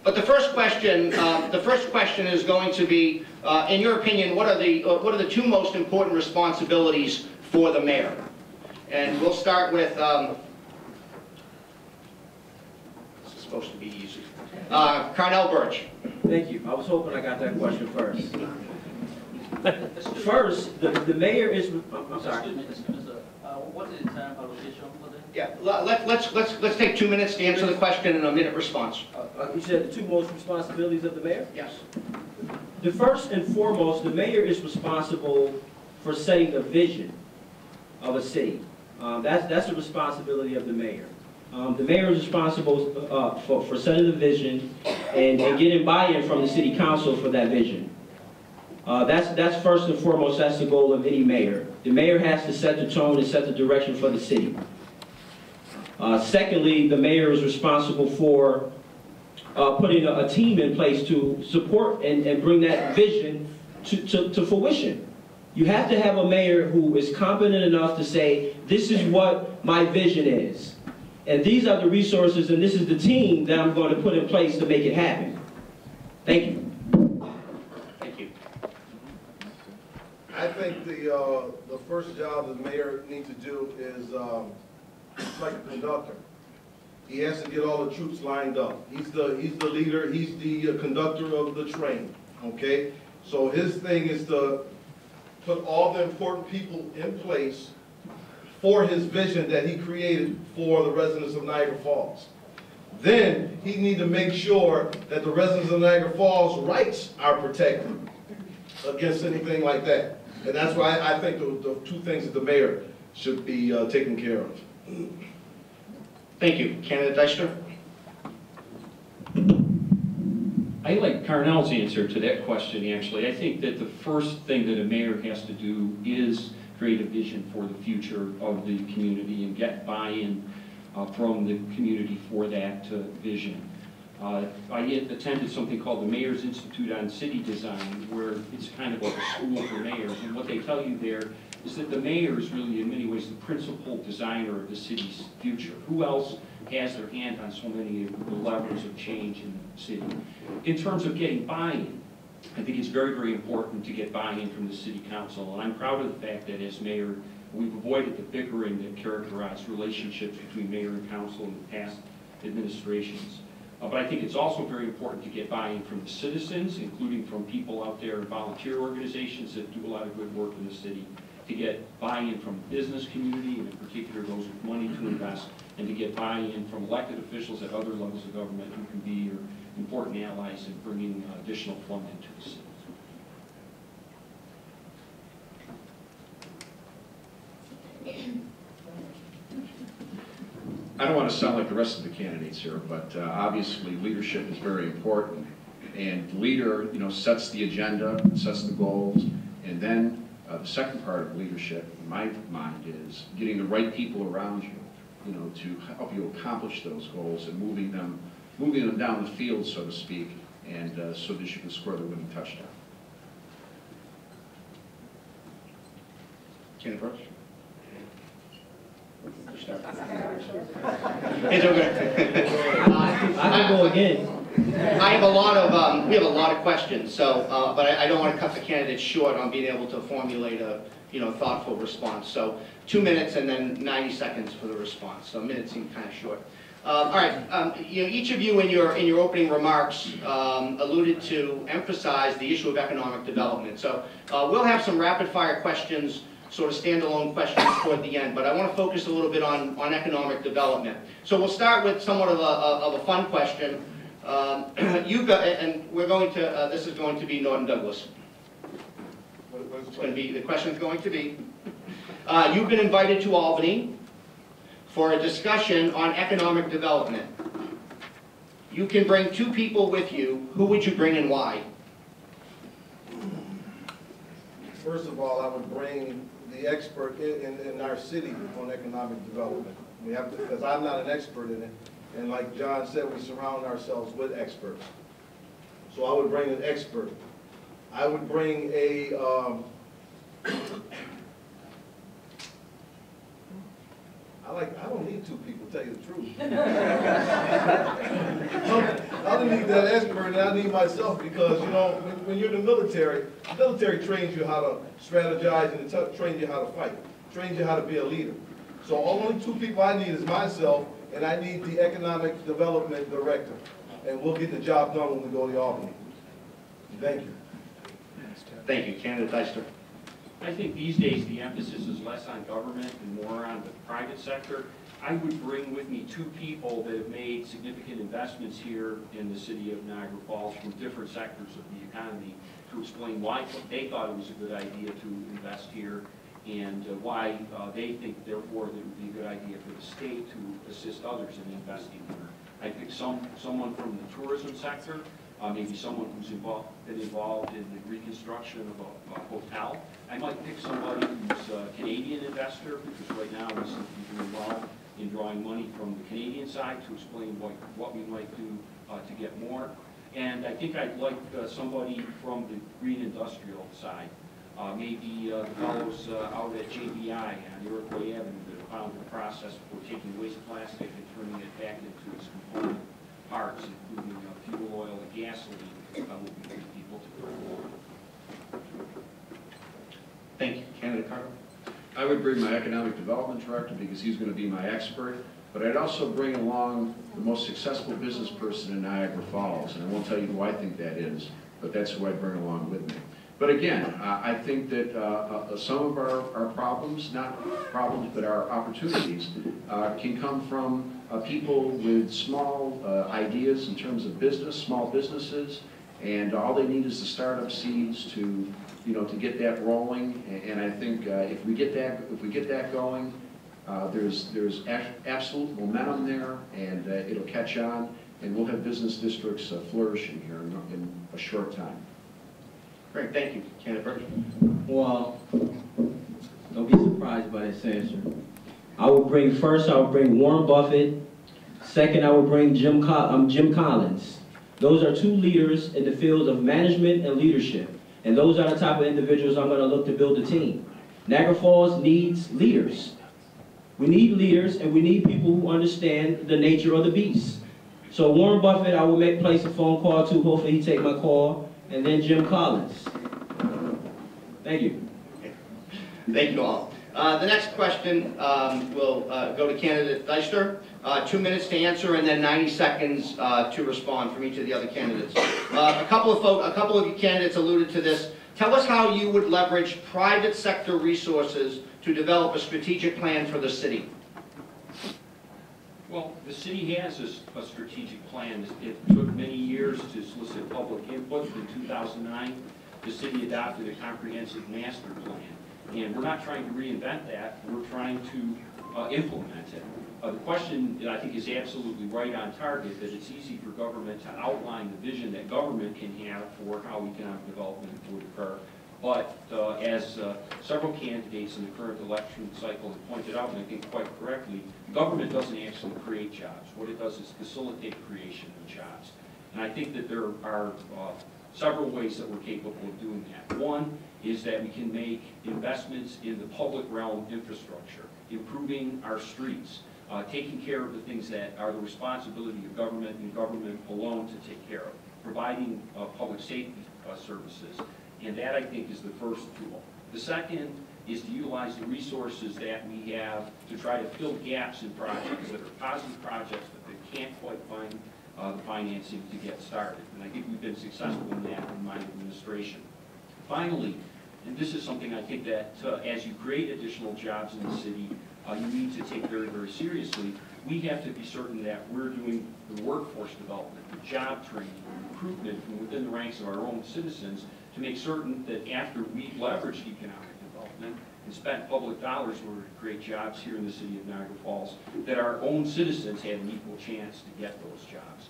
But the first question is going to be, in your opinion, what are the two most important responsibilities for the mayor? And we'll start with. This is supposed to be easy. Carnell Birch. Thank you. I was hoping I got that question first. First, the mayor is. I'm sorry. What is the time allocation for that? Yeah, let's take 2 minutes to answer the question and a minute response. You said the two most responsibilities of the mayor? Yes. The first and foremost, the mayor is responsible for setting the vision of a city. That's the responsibility of the mayor. The mayor is responsible for setting the vision and getting buy-in from the city council for that vision. That's first and foremost, that's the goal of any mayor. The mayor has to set the tone and set the direction for the city. Secondly, the mayor is responsible for putting a team in place to support and bring that vision to fruition. You have to have a mayor who is competent enough to say, this is what my vision is. And these are the resources and this is the team that I'm going to put in place to make it happen. Thank you. Thank you. I think the first job the mayor needs to do is like a conductor. He has to get all the troops lined up. He's the leader. He's the conductor of the train. Okay, so his thing is to put all the important people in place for his vision that he created for the residents of Niagara Falls. Then he needs to make sure that the residents of Niagara Falls' rights are protected against anything like that. And that's why I think the two things that the mayor should be taken care of. Thank you. Candidate Deister? I like Carnell's answer to that question, actually. I think that the first thing that a mayor has to do is create a vision for the future of the community and get buy-in from the community for that vision. I attended something called the Mayor's Institute on City Design, where it's kind of like a school for mayors, and what they tell you there is that the mayor is really, in many ways, the principal designer of the city's future. Who else has their hand on so many of the levers of change in the city? In terms of getting buy-in, I think it's very, very important to get buy-in from the city council, and I'm proud of the fact that as mayor, we've avoided the bickering that characterized relationships between mayor and council in the past administrations. But I think it's also very important to get buy-in from the citizens, including from people out there in volunteer organizations that do a lot of good work in the city, to get buy-in from the business community, and in particular those with money to invest, and to get buy-in from elected officials at other levels of government who can be important allies in bringing additional funding to the city. I don't want to sound like the rest of the candidates here, but obviously leadership is very important. And the leader, sets the agenda, sets the goals, and then the second part of leadership, in my mind, is getting the right people around you, to help you accomplish those goals and moving them down the field, so to speak, and so that you can score the winning touchdown. Ken Brush? It's okay. I can go again. I have a lot of, we have a lot of questions, so, but I don't want to cut the candidates short on being able to formulate a, thoughtful response. So 2 minutes and then 90 seconds for the response. So a minute seemed kind of short. All right, each of you in your opening remarks alluded to, emphasize the issue of economic development. So we'll have some rapid fire questions, sort of standalone questions toward the end, but I want to focus a little bit on economic development. So we'll start with somewhat of a fun question. You've got, and we're going to, this is going to be Norton Douglas. It's going to be, the question is going to be, you've been invited to Albany for a discussion on economic development. You can bring 2 people with you. Who would you bring and why? First of all, I would bring the expert in our city on economic development. We have to, because I'm not an expert in it, and like John said, we surround ourselves with experts. So I would bring an expert. I would bring a I don't need 2 people to tell you the truth. I don't need that expert, and I need myself, because, you know, when you're in the military trains you how to strategize, and it trains you how to fight, trains you how to be a leader. So only two people I need is myself, and I need the economic development director. And we'll get the job done when we go to Albany. Thank you. Thank you. Candidate Deister. I think these days the emphasis is less on government and more on the private sector. I would bring with me two people that have made significant investments here in the city of Niagara Falls from different sectors of the economy to explain why they thought it was a good idea to invest here and why they think, therefore, that it would be a good idea for the state to assist others in investing here. I picked someone from the tourism sector, maybe someone who's been involved in the reconstruction of a hotel. I might pick somebody who's a Canadian investor, because right now we seem to be doing well in drawing money from the Canadian side to explain what we might do to get more. And I think I'd like somebody from the green industrial side, maybe the fellows out at JBI on Iroquois Avenue that have found the process for taking waste plastic and turning it back into its component parts, including fuel oil and gasoline, would be good people to bring along. Thank you. Candidate Carter. I would bring my economic development director because he's going to be my expert, but I'd also bring along the most successful business person in Niagara Falls, and I won't tell you who I think that is, but that's who I'd bring along with me. But again, I think that some of our problems, not problems, but our opportunities, can come from people with small ideas in terms of business, small businesses, and all they need is the startup seeds to, to get that rolling. And I think if we get that going, there's absolute momentum there, and it'll catch on, and we'll have business districts flourishing here in a short time. Great, thank you. Candidate Burke. Well, don't be surprised by this answer. I would bring Warren Buffett. Second, I would bring Jim Collins. Those are two leaders in the fields of management and leadership. And those are the type of individuals I'm going to look to build a team. Niagara Falls needs leaders. We need leaders, and we need people who understand the nature of the beast. So Warren Buffett, I will place a phone call to. Hopefully he take my call. And then Jim Collins. Thank you. Thank you all. The next question will go to candidate Deister. 2 minutes to answer, and then 90 seconds to respond from each of the other candidates. A couple of you candidates alluded to this. Tell us how you would leverage private sector resources to develop a strategic plan for the city. Well, the city has a strategic plan. It took many years to solicit public input. In 2009, the city adopted a comprehensive master plan. And we're not trying to reinvent that. We're trying to implement it. The question that I think is absolutely right on target, that it's easy for government to outline the vision that government can have for how economic development would occur. But as several candidates in the current election cycle have pointed out, and I think quite correctly, government doesn't actually create jobs. What it does is facilitate creation of jobs. And I think that there are several ways that we're capable of doing that. One is that we can make investments in the public realm infrastructure, improving our streets, taking care of the things that are the responsibility of government and government alone to take care of, providing public safety services. And that, I think, is the first tool. The second is to utilize the resources that we have to try to fill gaps in projects that are positive projects, but they can't quite find the financing to get started. And I think we've been successful in that in my administration. Finally, and this is something I think that as you create additional jobs in the city, you need to take very, very seriously. We have to be certain that we're doing the workforce development, the job training, the recruitment from within the ranks of our own citizens to make certain that after we've leveraged economic development and spent public dollars in order to create jobs here in the city of Niagara Falls, that our own citizens have an equal chance to get those jobs.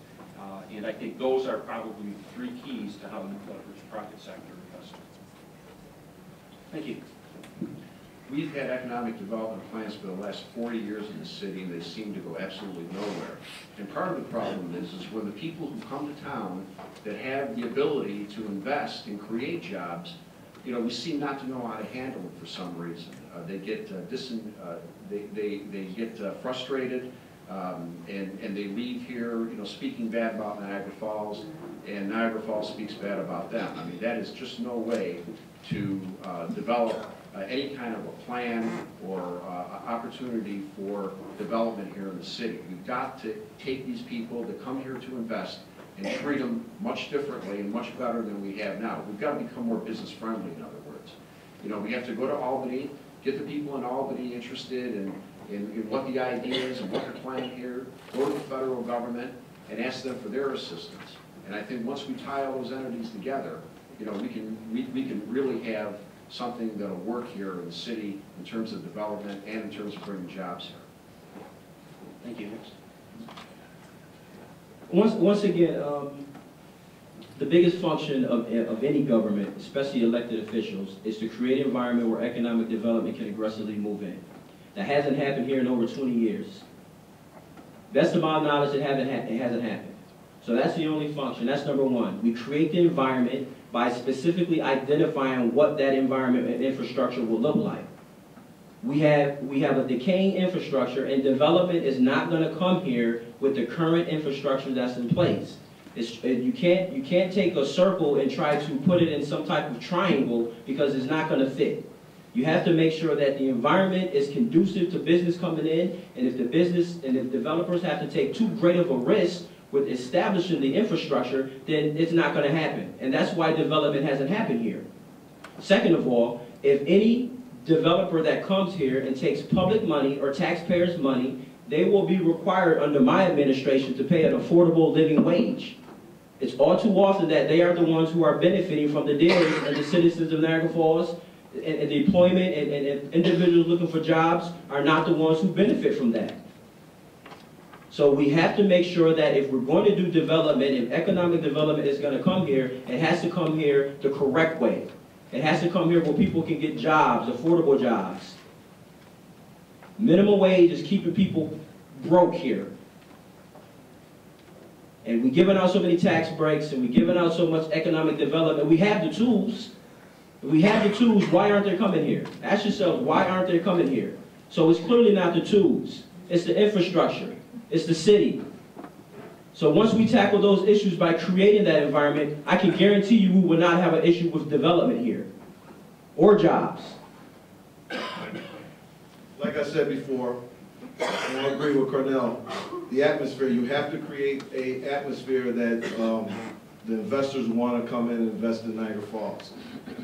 And I think those are probably the three keys to how you leverage private sector investment. Thank you. We've had economic development plans for the last 40 years in the city, and they seem to go absolutely nowhere. And part of the problem is when the people who come to town that have the ability to invest and create jobs, we seem not to know how to handle it for some reason. They get they get frustrated. and they leave here, you know, speaking bad about Niagara Falls, and Niagara Falls speaks bad about them. I mean, that is just no way to develop any kind of a plan or opportunity for development here in the city. We've got to take these people that come here to invest and treat them much differently and much better than we have now. We've got to become more business friendly, in other words. You know, we have to go to Albany, get the people in Albany interested in what the idea is and what they're planning here, go to the federal government and ask them for their assistance. And I think once we tie all those entities together, you know, we can really have something that'll work here in the city in terms of development and in terms of bringing jobs here. Thank you. Once again, the biggest function of any government, especially elected officials, is to create an environment where economic development can aggressively move in. That hasn't happened here in over 20 years. Best of my knowledge, it hasn't happened. So that's the only function. That's number one. We create the environment by specifically identifying what that environment and infrastructure will look like. We have a decaying infrastructure, and development is not going to come here with the current infrastructure that's in place. You can't take a circle and try to put it in some type of triangle because it's not going to fit. You have to make sure that the environment is conducive to business coming in, and if developers have to take too great of a risk with establishing the infrastructure, then it's not going to happen. And that's why development hasn't happened here. Second of all, if any developer that comes here and takes public money or taxpayers' money, they will be required under my administration to pay an affordable living wage. It's all too often that they are the ones who are benefiting from the dealers and the citizens of Niagara Falls, and the employment and individuals looking for jobs are not the ones who benefit from that. So we have to make sure that if we're going to do development, if economic development is going to come here, it has to come here the correct way. It has to come here where people can get jobs, affordable jobs. Minimum wage is keeping people broke here. And we're giving out so many tax breaks, and we're giving out so much economic development. We have the tools. If we have the tools, why aren't they coming here? Ask yourselves, why aren't they coming here? So it's clearly not the tools. It's the infrastructure. It's the city. So once we tackle those issues by creating that environment, I can guarantee you we will not have an issue with development here or jobs. Like I said before, and I agree with Cornell, the atmosphere, you have to create an atmosphere that the investors want to come in and invest in Niagara Falls.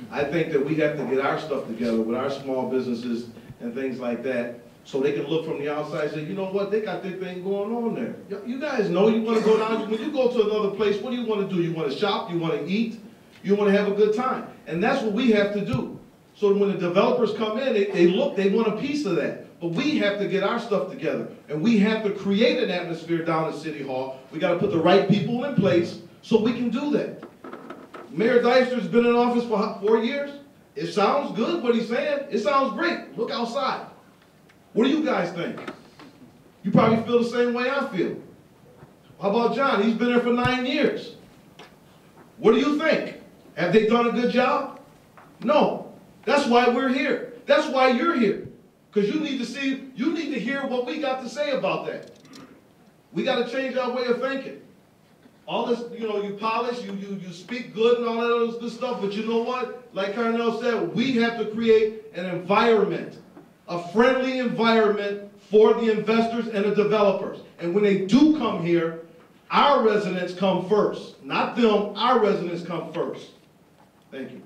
I think that we have to get our stuff together with our small businesses and things like that, so they can look from the outside and say, you know what, they got their thing going on there. You guys know you want to go down, when you go to another place, what do you want to do? You want to shop, you want to eat, you want to have a good time. And that's what we have to do. So when the developers come in, they look, they want a piece of that. But we have to get our stuff together. And we have to create an atmosphere down at City Hall. We got to put the right people in place so we can do that. Mayor Dyster's been in office for 4 years. It sounds good what he's saying. It sounds great. Look outside. What do you guys think? You probably feel the same way I feel. How about John? He's been there for 9 years. What do you think? Have they done a good job? No. That's why we're here. That's why you're here. Because you need to hear what we got to say about that. We got to change our way of thinking. All this, you polish, you speak good and all that other good stuff, but you know what? Like Cornell said, we have to create an environment, a friendly environment for the investors and the developers. And when they do come here, our residents come first. Not them, our residents come first. Thank you.